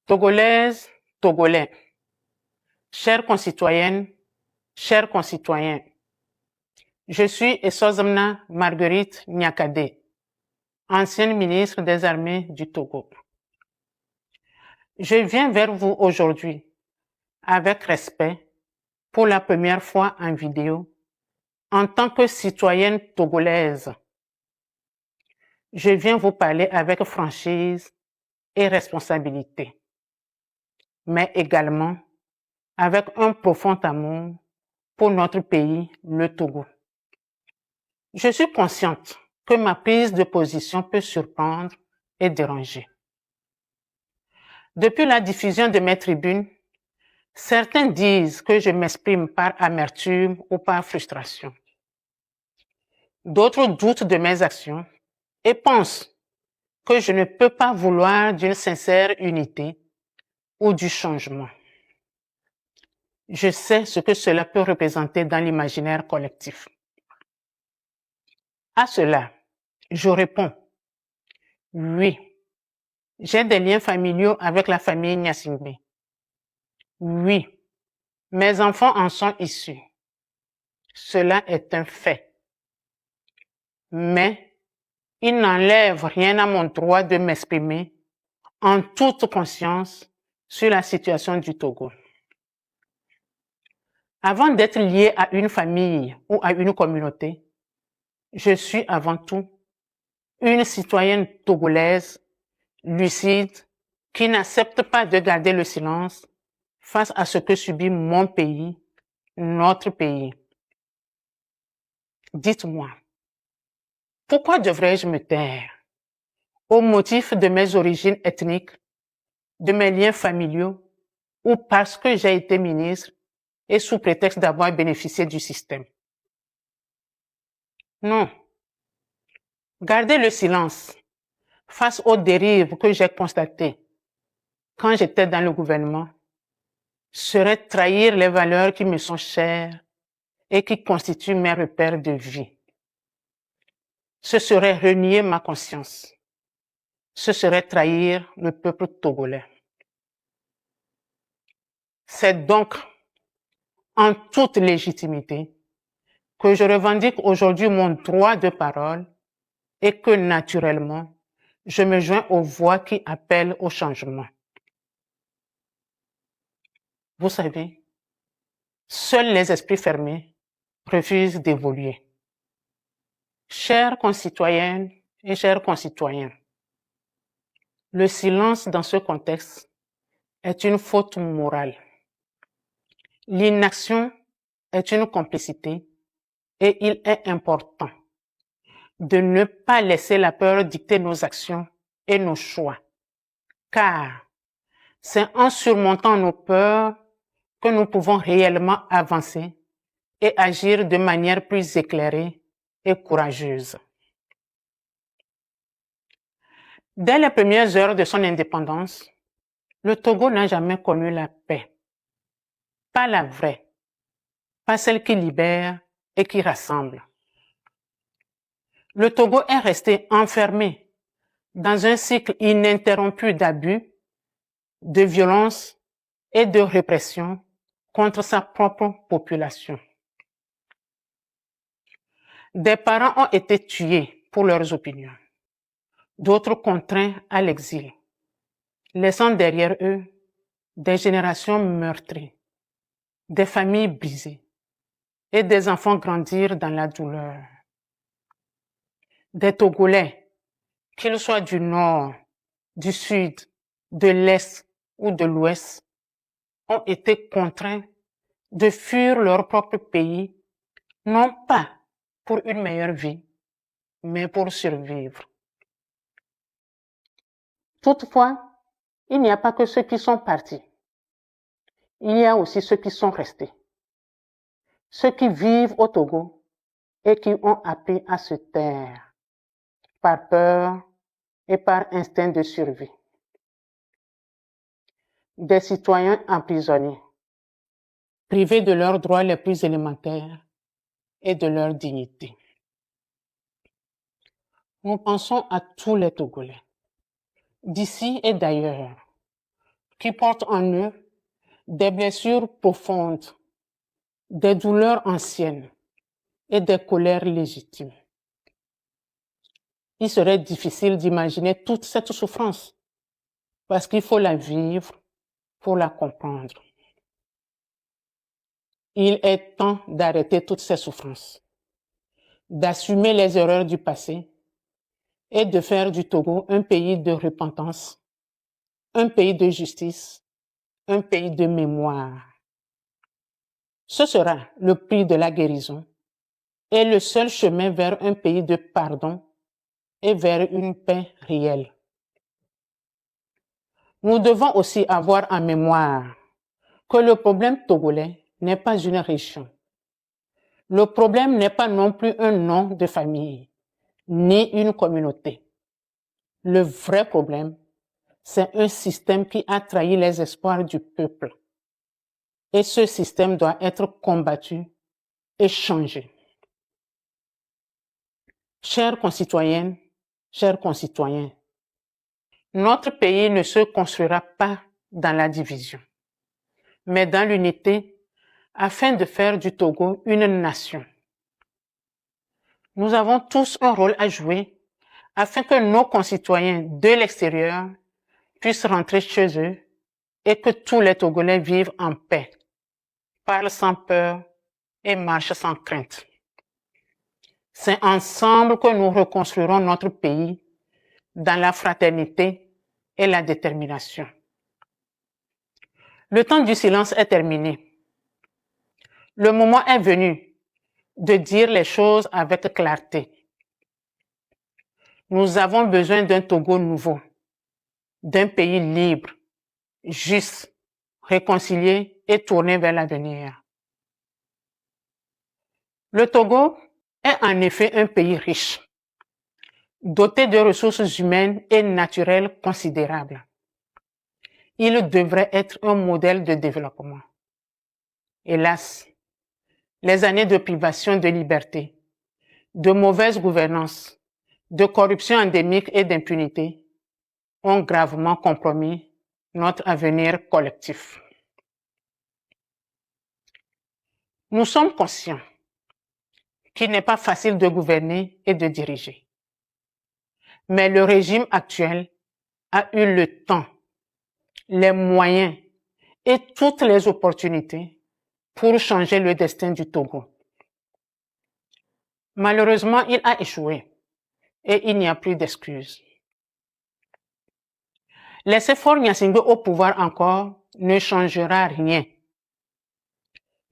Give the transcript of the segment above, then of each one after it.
Togolaises, Togolais, chères concitoyennes, chers concitoyens, je suis Essozamna Marguerite Nyakade, ancienne ministre des Armées du Togo. Je viens vers vous aujourd'hui avec respect pour la première fois en vidéo en tant que citoyenne togolaise. Je viens vous parler avec franchise et responsabilité, mais également avec un profond amour pour notre pays, le Togo. Je suis consciente que ma prise de position peut surprendre et déranger. Depuis la diffusion de mes tribunes, certains disent que je m'exprime par amertume ou par frustration. D'autres doutent de mes actions et pensent que je ne peux pas vouloir d'une sincère unité ou du changement. Je sais ce que cela peut représenter dans l'imaginaire collectif. À cela, je réponds, oui, j'ai des liens familiaux avec la famille Nyasingbe. Oui, mes enfants en sont issus. Cela est un fait. Mais il n'enlève rien à mon droit de m'exprimer en toute conscience sur la situation du Togo. Avant d'être lié à une famille ou à une communauté, je suis avant tout une citoyenne togolaise, lucide, qui n'accepte pas de garder le silence face à ce que subit mon pays, notre pays. Dites-moi, pourquoi devrais-je me taire au motif de mes origines ethniques, de mes liens familiaux ou parce que j'ai été ministre et sous prétexte d'avoir bénéficié du système? Non. Garder le silence face aux dérives que j'ai constatées quand j'étais dans le gouvernement serait trahir les valeurs qui me sont chères et qui constituent mes repères de vie. Ce serait renier ma conscience. Ce serait trahir le peuple togolais. C'est donc en toute légitimité que je revendique aujourd'hui mon droit de parole et que naturellement, je me joins aux voix qui appellent au changement. Vous savez, seuls les esprits fermés refusent d'évoluer. Chères concitoyennes et chers concitoyens, le silence dans ce contexte est une faute morale. L'inaction est une complicité et il est important de ne pas laisser la peur dicter nos actions et nos choix, car c'est en surmontant nos peurs que nous pouvons réellement avancer et agir de manière plus éclairée et courageuse. Dès les premières heures de son indépendance, le Togo n'a jamais connu la paix. Pas la vraie, pas celle qui libère et qui rassemble. Le Togo est resté enfermé dans un cycle ininterrompu d'abus, de violence et de répression contre sa propre population. Des parents ont été tués pour leurs opinions, d'autres contraints à l'exil, laissant derrière eux des générations meurtries, des familles brisées et des enfants grandir dans la douleur. Des Togolais, qu'ils soient du nord, du sud, de l'est ou de l'ouest, ont été contraints de fuir leur propre pays, non pas pour une meilleure vie, mais pour survivre. Toutefois, il n'y a pas que ceux qui sont partis. Il y a aussi ceux qui sont restés. Ceux qui vivent au Togo et qui ont appris à se taire par peur et par instinct de survie. Des citoyens emprisonnés, privés de leurs droits les plus élémentaires et de leur dignité. Nous pensons à tous les Togolais, d'ici et d'ailleurs, qui portent en eux des blessures profondes, des douleurs anciennes et des colères légitimes. Il serait difficile d'imaginer toute cette souffrance parce qu'il faut la vivre pour la comprendre. Il est temps d'arrêter toutes ces souffrances, d'assumer les erreurs du passé et de faire du Togo un pays de repentance, un pays de justice, un pays de mémoire. Ce sera le prix de la guérison et le seul chemin vers un pays de pardon et vers une paix réelle. Nous devons aussi avoir en mémoire que le problème togolais n'est pas une région. Le problème n'est pas non plus un nom de famille, ni une communauté. Le vrai problème, c'est un système qui a trahi les espoirs du peuple. Et ce système doit être combattu et changé. Chères concitoyennes, chers concitoyens, notre pays ne se construira pas dans la division, mais dans l'unité afin de faire du Togo une nation. Nous avons tous un rôle à jouer afin que nos concitoyens de l'extérieur puissent rentrer chez eux et que tous les Togolais vivent en paix, parlent sans peur et marchent sans crainte. C'est ensemble que nous reconstruirons notre pays dans la fraternité et la détermination. Le temps du silence est terminé. Le moment est venu de dire les choses avec clarté. Nous avons besoin d'un Togo nouveau, d'un pays libre, juste, réconcilié et tourné vers l'avenir. Le Togo est en effet un pays riche, doté de ressources humaines et naturelles considérables. Il devrait être un modèle de développement. Hélas, les années de privation de liberté, de mauvaise gouvernance, de corruption endémique et d'impunité ont gravement compromis notre avenir collectif. Nous sommes conscients qu'il n'est pas facile de gouverner et de diriger. Mais le régime actuel a eu le temps, les moyens et toutes les opportunités pour changer le destin du Togo. Malheureusement, il a échoué et il n'y a plus d'excuses. Laisser Faure Gnassingbé au pouvoir encore ne changera rien.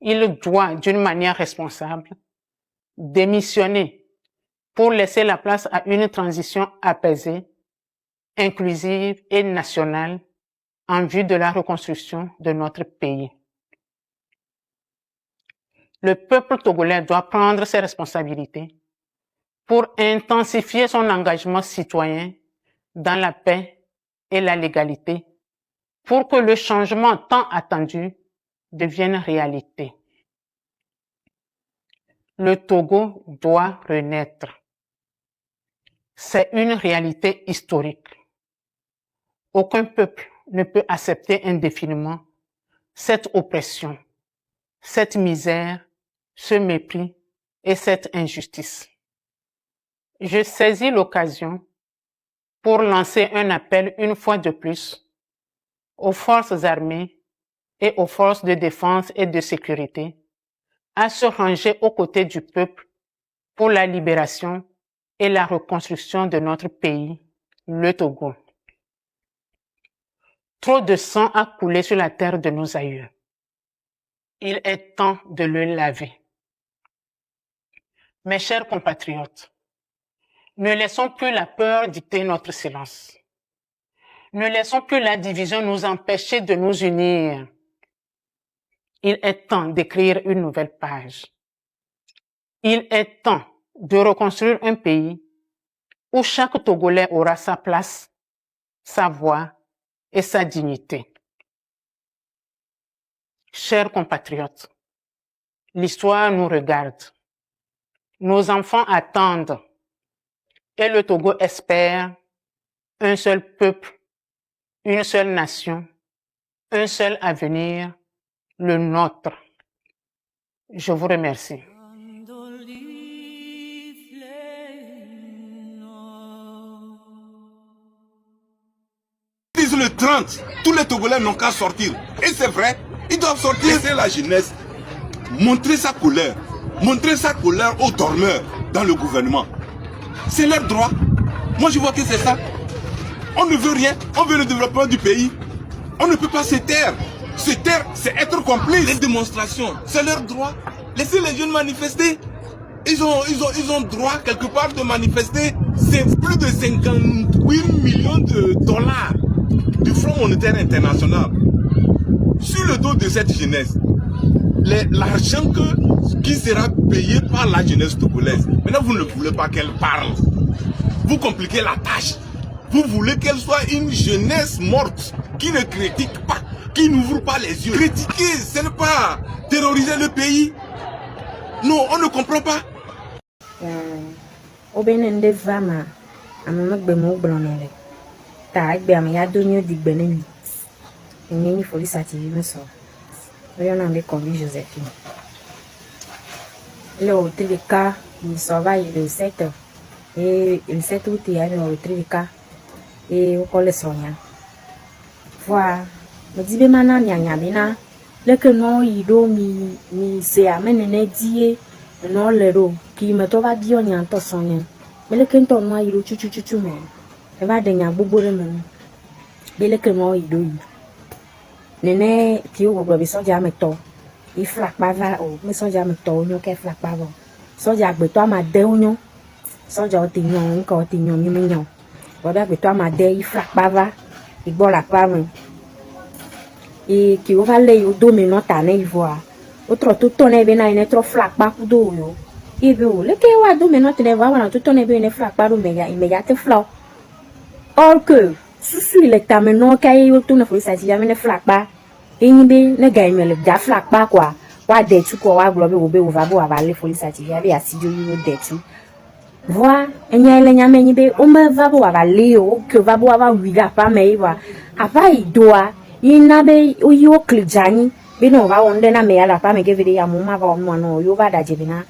Il doit, d'une manière responsable, démissionner pour laisser la place à une transition apaisée, inclusive et nationale en vue de la reconstruction de notre pays. Le peuple togolais doit prendre ses responsabilités pour intensifier son engagement citoyen dans la paix et la légalité pour que le changement tant attendu devienne réalité. Le Togo doit renaître. C'est une réalité historique. Aucun peuple ne peut accepter indéfiniment cette oppression, cette misère, ce mépris et cette injustice. Je saisis l'occasion pour lancer un appel une fois de plus aux forces armées et aux forces de défense et de sécurité à se ranger aux côtés du peuple pour la libération et la reconstruction de notre pays, le Togo. Trop de sang a coulé sur la terre de nos aïeux. Il est temps de le laver. Mes chers compatriotes, ne laissons plus la peur dicter notre silence. Ne laissons plus la division nous empêcher de nous unir. Il est temps d'écrire une nouvelle page. Il est temps de reconstruire un pays où chaque Togolais aura sa place, sa voix et sa dignité. Chers compatriotes, l'histoire nous regarde. Nos enfants attendent et le Togo espère un seul peuple, une seule nation, un seul avenir, le nôtre. Je vous remercie. Ils disent le 30, tous les Togolais n'ont qu'à sortir. Et c'est vrai, ils doivent sortir. Laisser la jeunesse montrer sa colère aux dormeurs dans le gouvernement. C'est leur droit. Moi je vois que c'est ça. On ne veut rien, on veut le développement du pays. On ne peut pas se taire. Se taire, c'est être complice. Les démonstrations, c'est leur droit. Laissez les jeunes manifester. Ils ont droit quelque part de manifester. C'est plus de 58 millions de dollars du Fonds monétaire international. Sur le dos de cette jeunesse, l'argent qui sera payé par la jeunesse togolaise. Maintenant, vous ne voulez pas qu'elle parle. Vous compliquez la tâche. Vous voulez qu'elle soit une jeunesse morte, qui ne critique pas, qui n'ouvre pas les yeux. Critiquer, ce n'est pas terroriser le pays. Non, on ne comprend pas. Obenende vama amagbe mo blonele ta agbe am ya donyo digbenemi ni foli sativi meso oyo na me convi Joséphine le otrika ni sova le 7 et le 7 août ya le otrika et o kole sonya voilà me dibe mana nyanya bina le que no ido mi se amenene die no lero qui me to va dire on y entend sonner mais le kento no ido chuchu me e va de nya gbogbo me be le que no ido nene qui o gbogbo bi soja me to i flak pa va o me soja me to nyo ke flak pa bo soja gbe to ma de onyo soja o ti nyon nko o ti nyon mi me nyon bo da gbe to ma de i flak pa va igbo la pa me e qui o va le o do me no ta ne ivoa otro tutto ne be na ne tro flak pa ku do yo ibe o le ke wa do me no te ne va na tutto ne be ne flak pa do me ya te flo or que susu le ta me no kai o to na fo sa ti ya me ne flak pa eyin be ne ga me le ja flak pa kwa wa de tu ko wa glo be wo be wo va bo wa le fo sa ti ya be asijo yo de tu voi enya le nya me yin be o me va bo wa le o que va bo wa wi ga pa me wa apa idoa ina be o yo klijani be no va onde na me ya la pa me ke vede ya mo ma va no yo va da je bina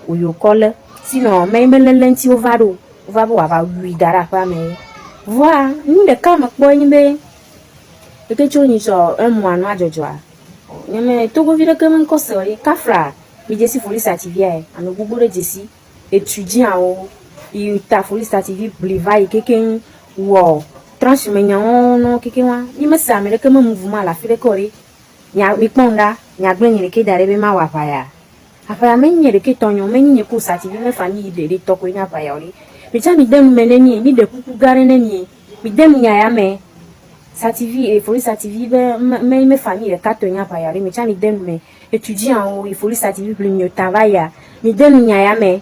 o yo kole sinon me me lenti o va do o va bo wa wi dara pa me voi ni de ka ma po yin be e ke cho ni so e mo anu ajojo a ni me to go vide ke me ko so yi kafra mi je si foli sativia e anu gbogbo le je si étudiant o i ta foli sativia bliva i keken wo tranche me nya no keken wa ni me sa me le ke me mouvement la fide ko ri nya mi ponda nya gbe ni ke dare be ma wa pa ya apa me ni le ke tonyo me ni ko sativia me fani de to ko nya pa ya ri mi cha mi dem me ni de kuku gare ne ni mi dem nya ya me sativi e foli sativi be me famille kato nya pa ya ri mi cha mi dem me étudiant o il foli sativi plus mi travail mi dem nya ya me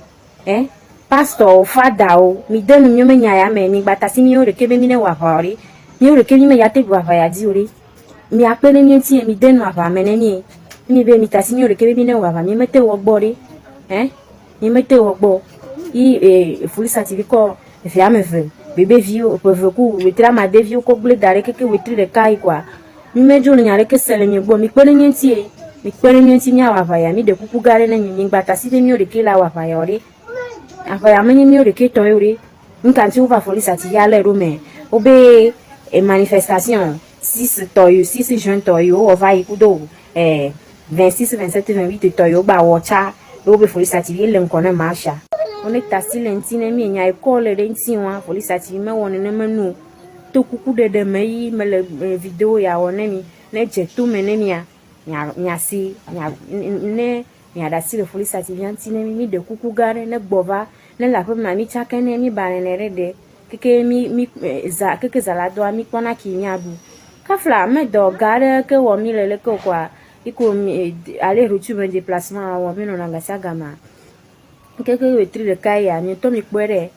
pastor o fada o mi dem mi me nya ya me mi gbata si mi o re ke be mi ne wa pa ri mi o re ke mi me ya te wa pa ya di ori mi apere mi ti mi dem wa pa me ne ni be mi ta si mi o re ke be mi ne wa pa mi me te wo gbo ri mi me te wo gbo i foli sativi ko fi ame fe bébé vieux peuvent ku wetira ma de vieux ko gle dare keke wetri de kai kwa mi mejo ni nyare ke sele mi gbo mi pere nti nya wa fa ya mi de kuku gare na nyi gbata si de mi o de ke la wa fa ya ori afa ya me mi o de ke to ori nkan ti o va foli sativi ale ro me obe manifestation 6 juin to yo o va ikudo 26 27 28 to yo ba wo cha obe foli sativi le nko na marcha on est assis lentine mi nya école de ntiwa foli sativi me won ne manu to kuku de me yi me le vidéo ya won mi ne je to me ne nya si ne nya da si le foli sativi ntine mi de kuku gare ne gbova ne la pe ma mi chake ne mi ba ne rede keke mi za keke za la do mi kona ki nya bu kafla me do gare ke wo mi le ko kwa iko mi aller retour me déplacement wo mi no na gasa gama keke wetri de kai ya mi to mi pere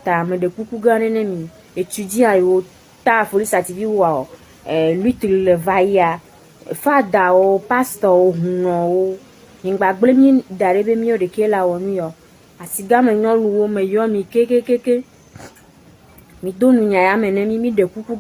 ta me de kuku gane ne mi étudiant yo ta foli sativi wa lutte le vaia fada o pastor o huno o ngba gble mi dare be mi o de ke la wonu yo asiga me nyo luwo me yo mi keke mi donu nya ya me ne mi de kuku